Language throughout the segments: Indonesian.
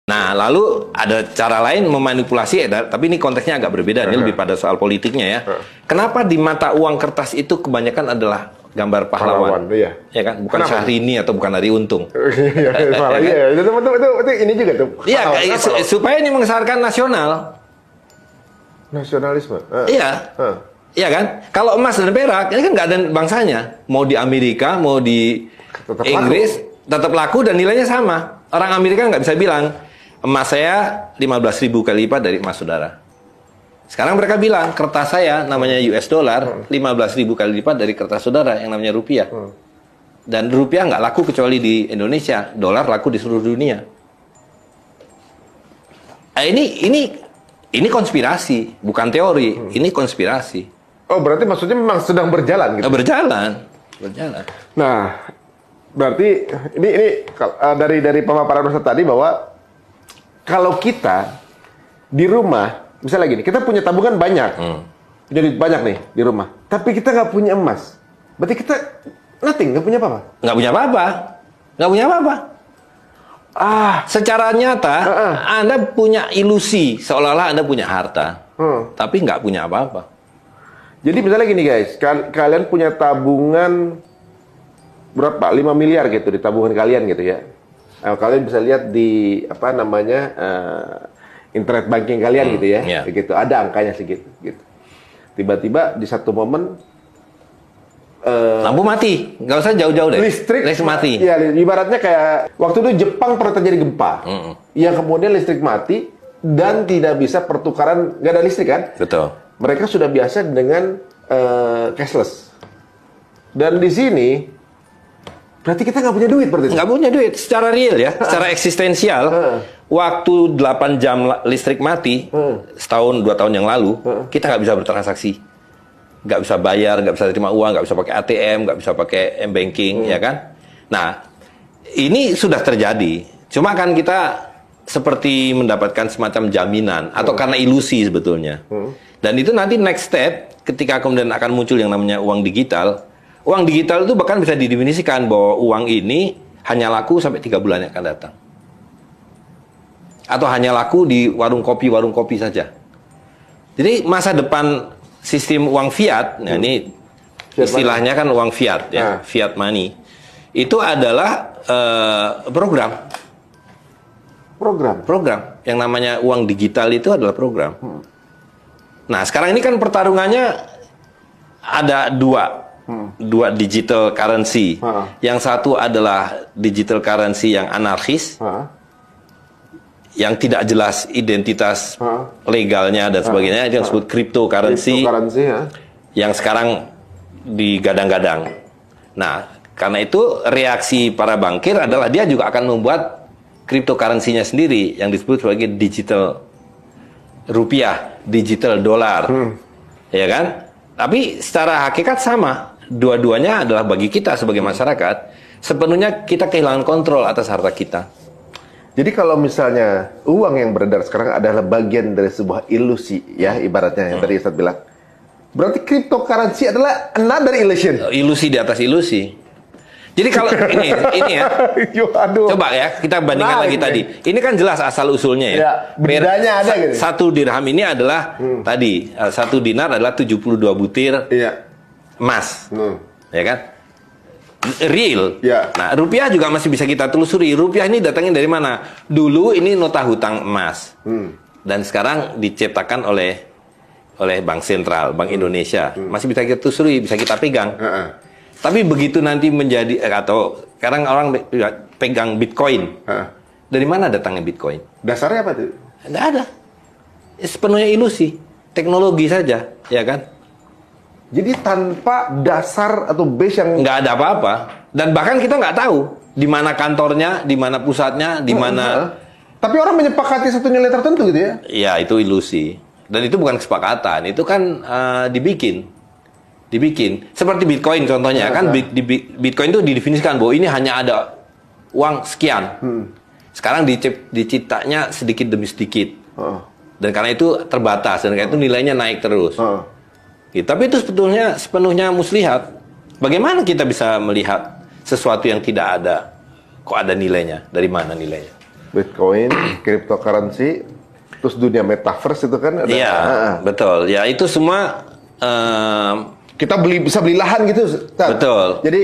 Nah, lalu ada cara lain memanipulasi, tapi ini konteksnya agak berbeda, ini lebih pada soal politiknya ya. Kenapa di mata uang kertas itu kebanyakan adalah gambar pahlawan? Iya. Ya kan, bukan Syahrini atau bukan Hari Untung. Iya, itu ini juga tuh. Iya, supaya ini mengesankan nasional. Nasionalisme. Iya. Iya kan? Kalau emas dan perak, ini kan nggak ada bangsanya. Mau di Amerika, mau di Inggris, tetap laku dan nilainya sama. Orang Amerika nggak bisa bilang, emas saya 15.000 kali lipat dari emas saudara. Sekarang mereka bilang, kertas saya namanya US dollar 15.000 kali lipat dari kertas saudara yang namanya rupiah. Dan rupiah nggak laku kecuali di Indonesia, dolar laku di seluruh dunia. Ini konspirasi, bukan teori. Ini konspirasi. Oh, berarti maksudnya memang sedang berjalan gitu? Berjalan. Nah, berarti ini dari pemaparan Ustaz tadi bahwa kalau kita di rumah, misalnya gini, kita punya tabungan banyak, jadi banyak nih di rumah, tapi kita nggak punya emas, berarti kita nothing, nggak punya apa-apa? Nggak punya apa-apa. Secara nyata, Anda punya ilusi, seolah-olah Anda punya harta, tapi nggak punya apa-apa. Jadi misalnya gini guys, kalian punya tabungan berapa? 5 miliar gitu di tabungan kalian gitu ya. Nah, kalian bisa lihat di internet banking kalian gitu ya, gitu. Ada angkanya segitu. Gitu. Tiba-tiba di satu momen lampu mati, nggak usah jauh-jauh deh. Listrik mati. Ya, ibaratnya kayak waktu itu Jepang pernah terjadi gempa, yang kemudian listrik mati dan tidak bisa pertukaran, nggak ada listrik kan? Betul. Mereka sudah biasa dengan cashless. Dan di sini berarti kita nggak punya duit berarti? Nggak punya duit, secara real ya, secara eksistensial. Waktu 8 jam listrik mati, setahun, 2 tahun yang lalu, kita nggak bisa bertransaksi. Nggak bisa bayar, nggak bisa terima uang, nggak bisa pakai ATM, nggak bisa pakai M-Banking, ya kan? Nah, ini sudah terjadi. Cuma kan kita seperti mendapatkan semacam jaminan, atau karena ilusi sebetulnya. Dan itu nanti next step, ketika kemudian akan muncul yang namanya uang digital. Uang digital itu bahkan bisa didefinisikan bahwa uang ini hanya laku sampai 3 bulan yang akan datang. Atau hanya laku di warung kopi saja. Jadi masa depan sistem uang fiat, nah ini istilahnya kan uang fiat, ya, fiat money, itu adalah program. Yang namanya uang digital itu adalah program. Nah, sekarang ini kan pertarungannya ada dua digital currency. Yang satu adalah digital currency yang anarkis, yang tidak jelas identitas legalnya dan sebagainya, itu yang disebut cryptocurrency, yang sekarang digadang-gadang. Nah, karena itu reaksi para bankir adalah dia juga akan membuat cryptocurrency-nya sendiri yang disebut sebagai digital rupiah, digital dolar, ya kan? Tapi secara hakikat sama. Dua-duanya adalah bagi kita sebagai masyarakat, sepenuhnya kita kehilangan kontrol atas harta kita. Jadi kalau misalnya uang yang beredar sekarang adalah bagian dari sebuah ilusi, ya ibaratnya yang tadi Ustaz bilang, berarti cryptocurrency adalah another illusion. Ilusi di atas ilusi. Jadi kalau ini ya, coba ya kita bandingkan lagi tadi. Ini kan jelas asal usulnya ya. Bedanya ada gitu. 1 dirham ini adalah tadi 1 dinar adalah 72 butir emas, ya kan? Real. Nah, rupiah juga masih bisa kita telusuri. Rupiah ini datangnya dari mana? Dulu ini nota hutang emas, dan sekarang diciptakan oleh Bank Sentral, Bank Indonesia. Masih bisa kita telusuri, bisa kita pegang. Tapi begitu nanti menjadi atau sekarang orang pegang Bitcoin, dari mana datangnya Bitcoin? Dasarnya apa tuh? Nggak ada. Sepenuhnya ilusi, teknologi saja, ya kan? Jadi tanpa dasar atau base yang nggak ada apa-apa, dan bahkan kita nggak tahu di mana kantornya, di mana pusatnya, di mana. Tapi orang menyepakati satu nilai tertentu gitu ya? Iya, itu ilusi, dan itu bukan kesepakatan, itu kan dibikin. Seperti Bitcoin contohnya, kan di Bitcoin itu didefinisikan bahwa ini hanya ada uang sekian. Sekarang diciptanya sedikit demi sedikit, dan karena itu terbatas, dan karena itu nilainya naik terus. Tapi itu sepenuhnya muslihat. Bagaimana kita bisa melihat sesuatu yang tidak ada, kok ada nilainya? Dari mana nilainya? Bitcoin, cryptocurrency, terus dunia metaverse itu kan ada. Iya, betul. Ya itu semua kita bisa beli lahan gitu. Ustaz. betul. Jadi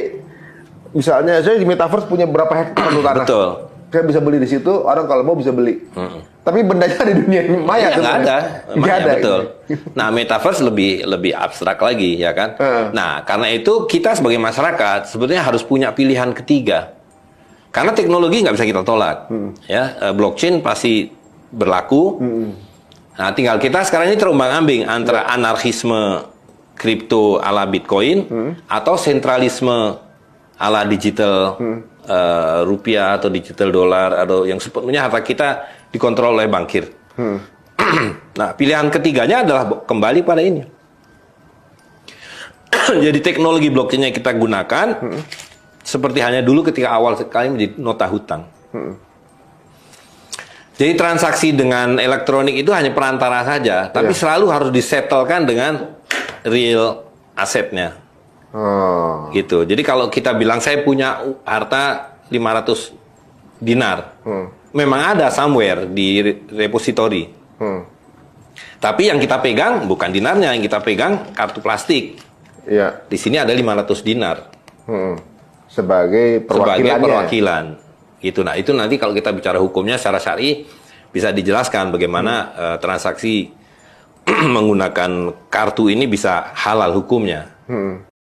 misalnya saya di metaverse punya berapa hektar tanah. Betul. Saya bisa beli di situ, orang kalau mau bisa beli. Tapi bendanya di dunia maya Ya, nggak ada. Nggak ada. Betul. Nah, metaverse lebih abstrak lagi, ya kan? Nah, karena itu kita sebagai masyarakat sebetulnya harus punya pilihan ketiga. Karena teknologi nggak bisa kita tolak. Ya, blockchain pasti berlaku. Nah, tinggal kita sekarang ini terombang-ambing antara anarkisme kripto ala Bitcoin atau sentralisme ala digital rupiah atau digital dolar atau yang sepenuhnya harta kita dikontrol oleh bankir. Nah, pilihan ketiganya adalah kembali pada ini. Jadi teknologi blockchain yang kita gunakan seperti hanya dulu ketika awal sekali menjadi nota hutang. Jadi transaksi dengan elektronik itu hanya perantara saja, tapi selalu harus disettlekan dengan real asetnya. Gitu. Jadi kalau kita bilang saya punya harta 500 dinar, memang ada somewhere di repository. Tapi yang kita pegang bukan dinarnya, yang kita pegang kartu plastik. Iya. Di sini ada 500 dinar. Sebagai perwakilan. Gitu. Nah, itu nanti kalau kita bicara hukumnya secara syar'i bisa dijelaskan bagaimana transaksi menggunakan kartu ini bisa halal hukumnya.